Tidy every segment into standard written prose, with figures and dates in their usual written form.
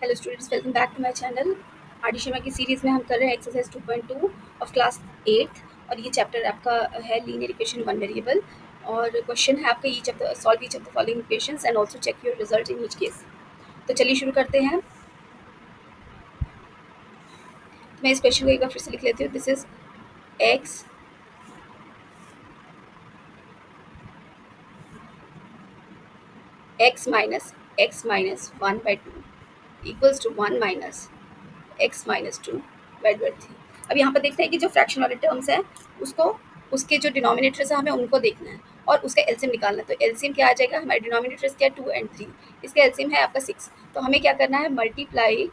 Hello students, welcome back to my channel. R Sharma की series में हम कर रहे हैं एक्सरसाइज 2.2 ऑफ क्लास 8 और ये चैप्टर आपका है लीनियर इक्वेशन वन वेरिएबल। और क्वेश्चन है आपका each of the solve each of the following equations and also check your result in each case. तो चलिए शुरू करते हैं। मैं इस क्वेश्चन को एक बार फिर से लिख लेती हूँ। This is x x minus 1/2 equals to 1 minus x minus 2/3। अब यहाँ पर देखते हैं कि जो फ्रैक्शन वाले टर्म्स हैं उसको उसके जो डिनोमिनेटर्स है हमें उनको देखना है और उसका एलसीएम निकालना है। तो एलसीएम क्या आ जाएगा, हमारे डिनोमिनेटर्स क्या है 2 और 3, इसका एलसीएम है आपका 6। तो हमें क्या करना है, मल्टीप्लाई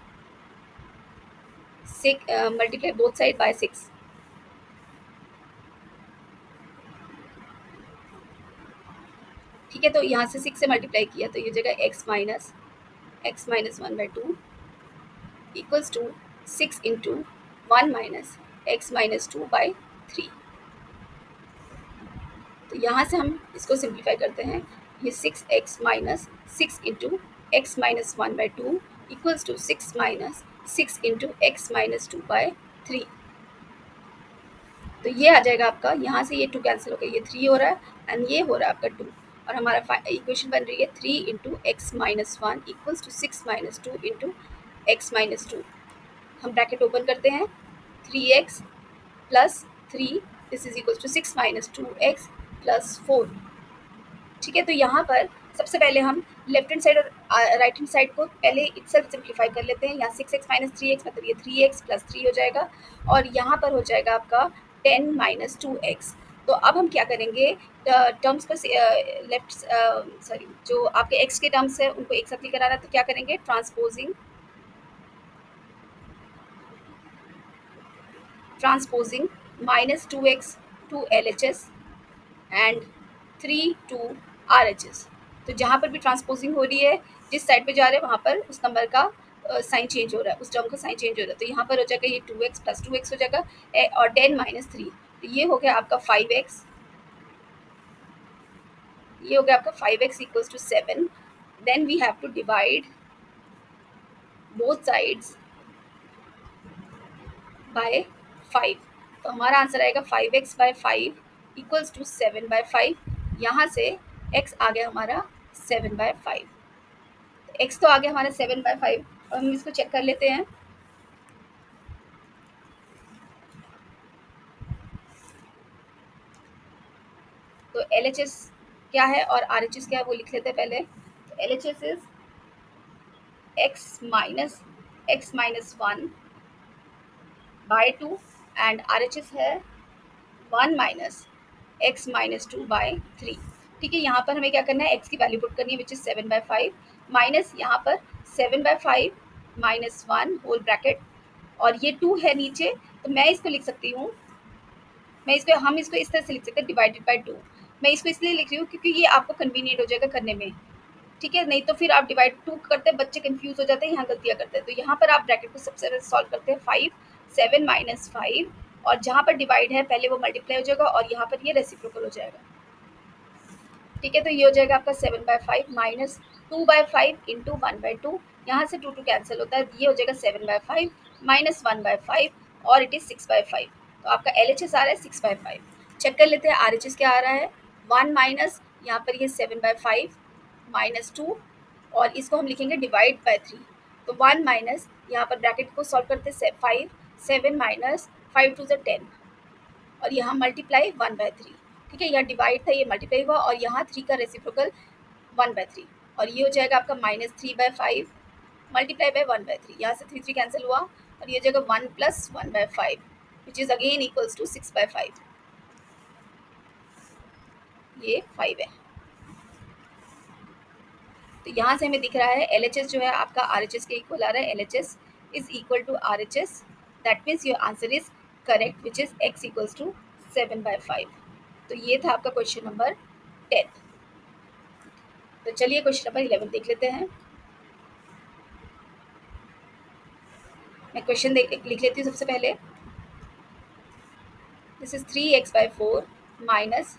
बोथ साइड बाय 6। ठीक है, तो यहाँ से 6 से मल्टीप्लाई किया तो ये हो जाएगा x minus 1/2 equals to 6 into 1 minus x minus 2/3। तो यहाँ से हम इसको सिंप्लीफाई करते हैं। ये 6x minus 6 into x minus 1/2 equals to 6 minus 6 into x minus 2/3। तो ये आ जाएगा आपका, यहाँ से ये 2 कैंसिल हो गया, ये 3 हो रहा है एंड ये हो रहा है आपका 2। और हमारा इक्वेशन बन रही है 3 into x minus 1 equals to 6 minus 2 into x minus 2। हम ब्रैकेट ओपन करते हैं, 3x plus 3 this is equals to 6 minus 2x plus 4। ठीक है, तो यहाँ पर सबसे पहले हम लेफ्ट हैंड साइड और राइट हैंड साइड को पहले इटसेल्फ सिंप्लीफाई कर लेते हैं। यहाँ 6x माइनस 3x मतलब ये 3x प्लस 3 हो जाएगा और यहाँ पर हो जाएगा आपका 10 माइनस 2x। तो अब हम क्या करेंगे, टर्म्स पर लेफ्ट सॉरी जो आपके x के टर्म्स है उनको एक साथ लेकर आना है। तो क्या करेंगे, transposing minus 2x to LHS and 3 to RHS। तो जहाँ पर भी ट्रांसपोजिंग हो रही है, जिस साइड पे जा रहे हैं वहाँ पर उस नंबर का साइन चेंज हो रहा है, उस टर्म का साइन चेंज हो रहा है। तो यहाँ पर हो जाएगा ये 2x प्लस 2x हो जाएगा और 10 माइनस 3। तो ये हो गया आपका 5x, ये हो गया आपका 5x equals to 7। Then we have to divide both sides by 5। तो हमारा आंसर आएगा 5x/5 इक्वल्स टू 7/5। यहाँ से x आ गया हमारा 7/5। x तो आ गया हमारा 7/5 और हम इसको चेक कर लेते हैं। तो LHS क्या है और RHS क्या है वो लिख लेते हैं पहले। तो LHS is x minus 1/2 and RHS है 1 माइनस एक्स माइनस 2/3। ठीक है, यहाँ पर हमें क्या करना है, x की वैल्यू पुट करनी है विच इज 7/5 माइनस यहाँ पर 7/5 माइनस 1 होल ब्रैकेट और ये 2 है नीचे। तो मैं इसको लिख सकती हूँ, हम इसको इस तरह से लिख सकते हैं डिवाइडेड बाय 2। मैं इसको इसलिए लिख रही हूँ क्योंकि ये आपको कन्वीनियंट हो जाएगा करने में। ठीक है, नहीं तो फिर आप डिवाइड 2 करते हैं बच्चे कंफ्यूज हो जाते हैं, यहाँ गलतियाँ करते हैं। तो यहाँ पर आप ब्रैकेट को सबसे पहले सॉल्व करते हैं 5 7 माइनस 5 और जहाँ पर डिवाइड है पहले वो मल्टीप्लाई हो जाएगा और यहाँ पर ये रेसिप्रोकल हो जाएगा। ठीक है, तो ये हो जाएगा आपका 7/5 माइनस 2/5 इंटू 1/2। यहाँ से 2 कैंसिल होता है, ये हो जाएगा 7/5 माइनस 1/5 और इट इज़ 6/5। तो आपका LHS आ रहा है 6/5। चेक कर लेते हैं RHS क्या आ रहा है, 1 माइनस यहाँ पर ये 7/5 माइनस 2 और इसको हम लिखेंगे डिवाइड बाय 3। तो 1 माइनस यहाँ पर ब्रैकेट को सॉल्व करते हैं 5 7 माइनस 5 टू द 10 और यहाँ मल्टीप्लाई 1/3। ठीक है, यहाँ डिवाइड था ये मल्टीप्लाई हुआ और यहाँ 3 का रेसिप्रोकल 1/3 और ये हो जाएगा आपका माइनस 3/5 मल्टीप्लाई बाय 1/3। यहाँ से 3 कैंसिल हुआ और ये हो जाएगा 1 plus 1/5 which is again equals to 6/5। ये 5 है। तो यहाँ से हमें दिख रहा है LHS जो है आपका RHS के इक्वल आ रहा है। LHS is equal to RHS, that means your answer is correct which is x equals to 7/5। तो ये था आपका क्वेश्चन नंबर 10। तो चलिए क्वेश्चन नंबर 11 देख लेते हैं। मैं क्वेश्चन लिख लेती हूँ सबसे पहले। This is 3x/4 minus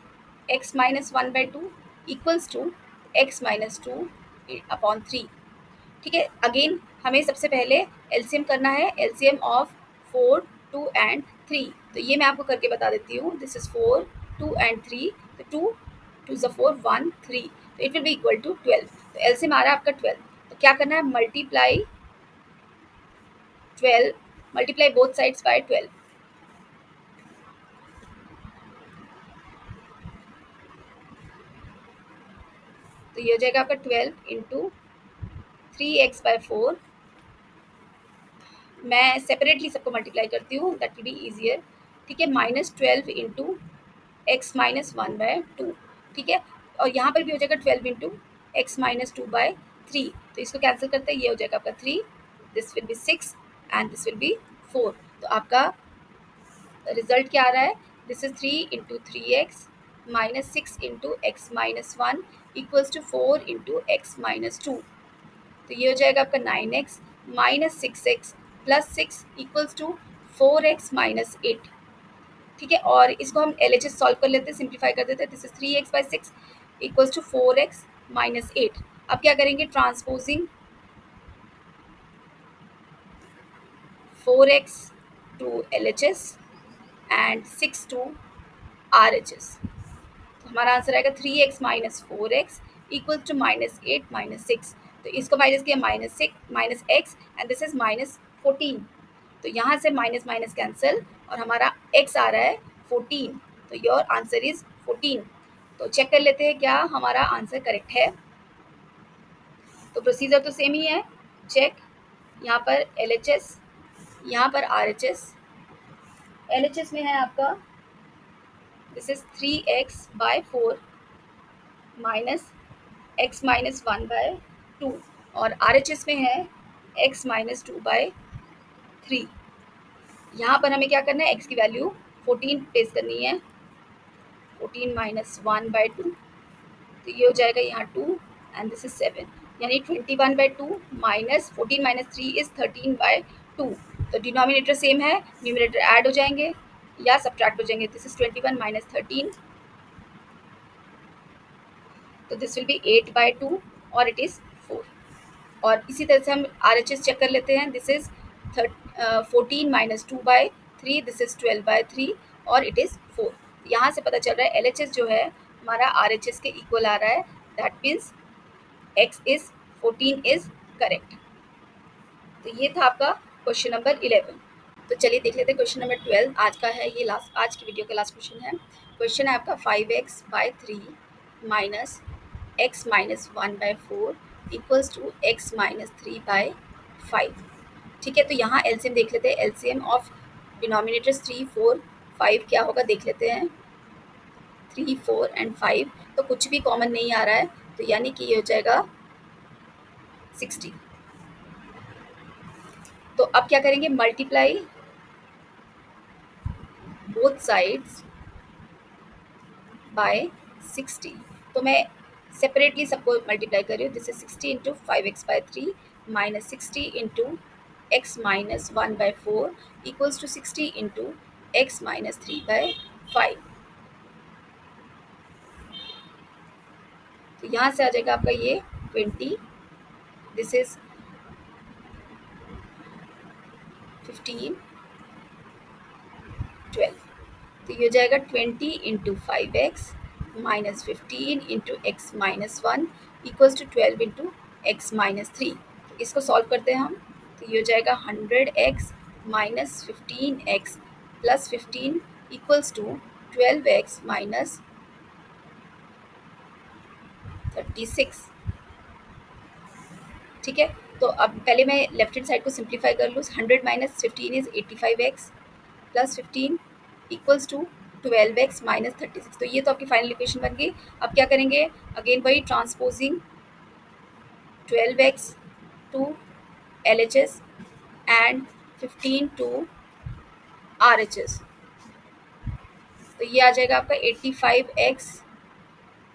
x minus 1/2 equals to x minus 2/3। ठीक है, अगेन हमें सबसे पहले एलसीएम करना है, एलसीएम ऑफ 4, 2 एंड 3। तो ये मैं आपको करके बता देती हूँ। This is 4, 2 and 3। तो 2 2 इज 4, 1 3, तो it will be equal to 12। तो एलसीएम आ रहा है आपका 12। तो क्या करना है, multiply 12, multiply both sides bye 12। तो ये हो जाएगा आपका 12 इंटू 3x/4। मैं सेपरेटली सबको मल्टीप्लाई करती हूँ, दैट विल बी ईजियर। ठीक है, -12 इंटू x-1/2। ठीक है, और यहाँ पर भी हो जाएगा 12 इंटू x-2/3। तो इसको कैंसिल करते हैं, ये हो जाएगा आपका 3, this will be 6 and this will be 4। तो आपका रिजल्ट क्या आ रहा है, this is 3 into 3x -6 into x-1 equals to 4 into x-2। तो ये हो जाएगा आपका 9x -6x plus 6 equals to 4x-8। ठीक है, और इसको हम LHS सॉल्व कर लेते हैं, सिंप्लीफाई कर देते हैं। This is 3x/6 equals to 4x-8। अब क्या करेंगे, transposing 4x to LHS and 6 to RHS। तो हमारा आंसर आएगा 3x - 4x इक्वल्स टू -8 -6। तो इसको माइनस किया, -6 - एंड दिस इज -14। तो यहाँ से माइनस माइनस कैंसिल और हमारा x आ रहा है 14। तो योर आंसर इज 14। तो चेक कर लेते हैं क्या हमारा आंसर करेक्ट है। तो प्रोसीजर तो सेम ही है। चेक, यहाँ पर LHS, यहाँ पर RHS। LHS में है आपका this is 3x/4 minus x-1/2, और RHS में है x-2/3। यहाँ पर हमें क्या करना है, x की वैल्यू 14 प्लेस करनी है, 14 - 1/2। तो ये हो जाएगा यहाँ 2 एंड दिस इज 7, यानी 21/2 माइनस 14 - 3 इज 13/2। तो डिनोमिनेटर सेम है, न्यूमरेटर ऐड हो जाएंगे या सब्ट्रैक्ट हो जाएंगे। दिस इज 21 - 13, तो दिस विल बी 8/2 और इट इज़ 4। और इसी तरह से हम RHS चेक कर लेते हैं। दिस इज 14 - 2/3, दिस इज 12/3 और इट इज़ 4। यहाँ से पता चल रहा है LHS जो है हमारा RHS के इक्वल आ रहा है, that means x is 14 is correct. तो ये था आपका क्वेश्चन नंबर 11। तो चलिए देख लेते हैं क्वेश्चन नंबर 12 आज का है। ये लास्ट, आज की वीडियो का लास्ट क्वेश्चन है। क्वेश्चन है आपका 5x/3 minus x-1/4 equals to x-3/5। ठीक है, तो यहाँ एलसीएम देख लेते हैं। एलसीएम ऑफ डिनोमिनेटर्स 3, 4, 5 क्या होगा देख लेते हैं। 3, 4 एंड 5, तो कुछ भी कॉमन नहीं आ रहा है, तो यानी कि ये हो जाएगा 60। तो अब क्या करेंगे, मल्टीप्लाई बोथ साइड्स बाय 60। तो मैं सेपरेटली सबको मल्टीप्लाई कर रही हूँ। This is 60 into 5x/3 minus 60 into x-1/4 equals to 60 into x-3/5। तो यहाँ से आ जाएगा आपका ये 20, दिस इज 15, 12। तो ये हो जाएगा 20 into 5x minus 15 into x-1 equals to 12 into x-3। तो इसको सॉल्व करते हैं हम। तो ये हो जाएगा 100x minus 15x plus 15 equals to 12x minus 36। ठीक है, तो अब पहले मैं लेफ्ट हैंड साइड को सिंप्लीफाई कर लूँ। 100 माइनस 15 is 85x plus 15 equals to 12x minus 36। तो ये तो आपकी फाइनल इक्वेशन बन गई। अब क्या करेंगे, अगेन वही transposing 12x to LHS and 15 to RHS। तो ये आ जाएगा आपका 85x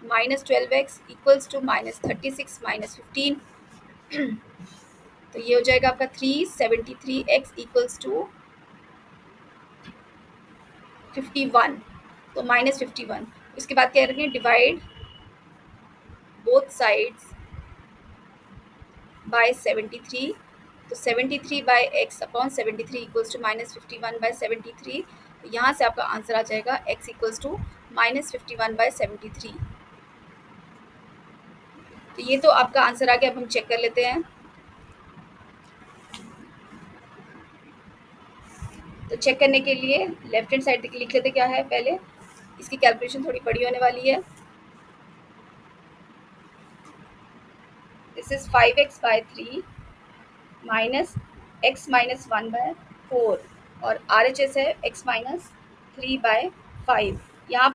minus 12x equals to minus 36 minus 15। तो ये हो जाएगा आपका 373x इक्वल्स टू 51। तो माइनस 51। उसके बाद क्या करेंगे, डिवाइड बोथ साइड्स बाय 73 तो 73 by x upon 73 equals to -51/73। तो यहाँ से आपका आंसर आ जाएगा एक्स इक्वल्स टू -51/73। तो ये तो आपका आंसर आ गया। अब हम चेक कर लेते हैं। तो चेक करने के लिए लेफ्ट हैंड साइड लिख लेते क्या है पहले। इसकी कैलकुलेशन थोड़ी बड़ी होने वाली है। This is 5x/3 minus x minus 1/4 और RHS है x माइनस 3/5। यहाँ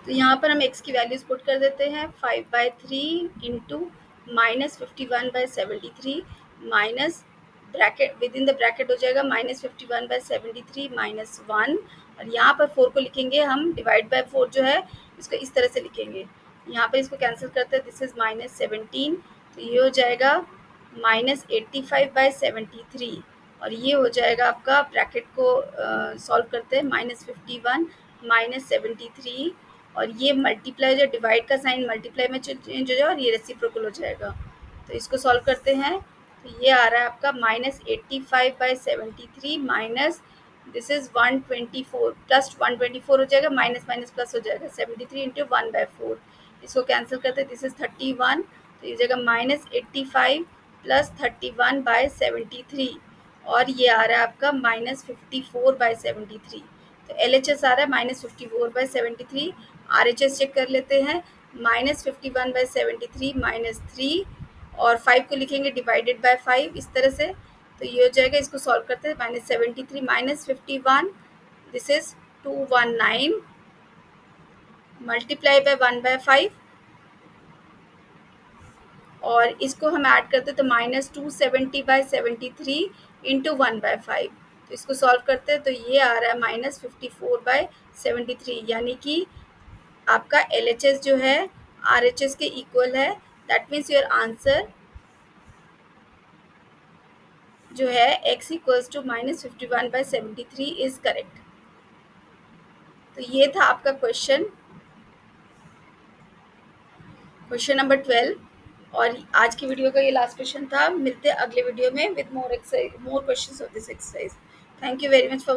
तो यहाँ पर हम x की वैल्यूज पुट कर देते हैं। 5/3 into -51/73 minus bracket with in the bracket हो जाएगा -51/73 -1। और यहाँ पर 4 को लिखेंगे हम डिवाइड बाय 4 जो है इसको इस तरह से लिखेंगे। यहाँ पर इसको कैंसिल करते हैं। This is -17। तो ये हो जाएगा -85/73 और ये हो जाएगा आपका ब्रैकेट को सॉल्व करते हैं -51 -73 और ये मल्टीप्लाई जो डिवाइड का साइन मल्टीप्लाई में चेंज हो जाएगा और ये रेसिप्रोकल हो जाएगा। तो इसको सॉल्व करते हैं। तो ये आ रहा है आपका -85/73 माइनस दिस इज 124 प्लस 124 हो जाएगा, माइनस माइनस प्लस हो जाएगा 73 इंटू 1/4। इसको कैंसिल करते हैं। This is 31। तो ये जगह -85 प्लस 31/73 और ये आ रहा है आपका -54/73। तो LHS आ रहा है -54/73। RHS चेक कर लेते हैं। -51/73 -3 और 5 को लिखेंगे डिवाइडेड बाय 5 इस तरह से। तो ये हो जाएगा। इसको सॉल्व करते हैं। -73 -51 दिस इज 219 मल्टीप्लाई बाय 1/5 और इसको हम ऐड करते तो -270/73 इंटू 1/5। तो इसको सॉल्व करते हैं। तो ये आ रहा है -54/73 यानी कि आपका LHS जो है RHS के इक्वल है। दैट मीन्स योर आंसर जो है x equals to -51/73 is correct. तो ये था आपका क्वेश्चन नंबर 12 और आज की वीडियो का ये लास्ट क्वेश्चन था। मिलते हैं अगले वीडियो में with more questions of this exercise. Thank you very much for